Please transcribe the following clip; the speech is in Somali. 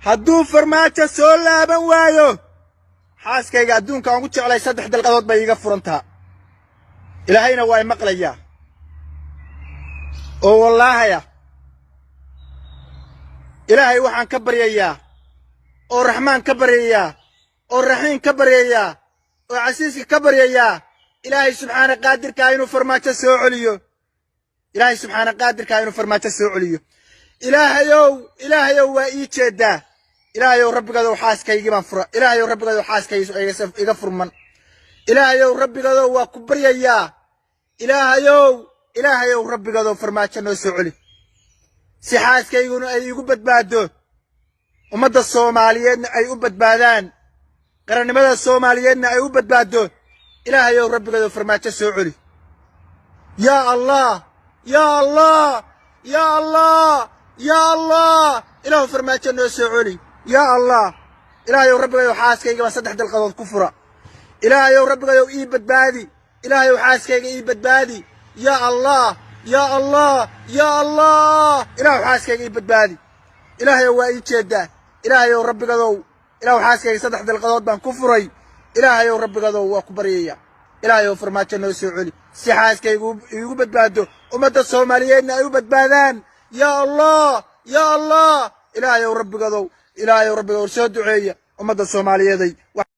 hadduu farmaajo soo laaban waayo xaaskayga adduunka aan ku jeclay 3 dalqadood bay iga furantaa ilaahayna waa maqlayaa oo wallaahi ilaahay waxaan ka baryayaa oo raxmaan ka baryayaa oo raxiim ka baryayaa oo casiiska ka baryayaa ilaahay subxaana qaadirka inuu farmaajo soo celiyo ilaahay subxaana qaadirka inuu farmaajo soo celiyo ilaahayow waa ii jeedaa ilaahayow rabbigadow xaaskayga baan fura ilaahayow rabbigadow xaaskayga iga furman ilaahayow rabbigadow waa ku baryayaa ilaahayow rabbigadow farmaajo noo soo celi si xaaskayguna ay igu badbaado ummadda Soomaaliyeedna ay u badbaadaan qarannimada Soomaaliyeedna ay u badbaado ilaahayow rabbigadow farmaajo soo celi yaa Allah yaa Allah yaa Allah yaa Allah ilaahu farmaajo noo soo celi yaa Allah ilaahayow rabbigadow xaaskayga baan 3 dalqadood ku fura ilaahayow rabbigadow ii badbaadi ilaahayow xaaskayga ii badbaadi yaa Allah يا الله يا الله إله حاسكي بدبادي إلهي وإن جدا إلهي ورب قدو إله حاسكي 3 dalqadood baan ku furay إلهي ورب قدو وكبرية إلهي وفرماتش نوسي علي سي حاسكي يقو بدبادو ومدى الصوماليين أيو بدبادان يا الله إلهي ورب قدو إلهي ورب قدو سو دعية ومدى الصوماليين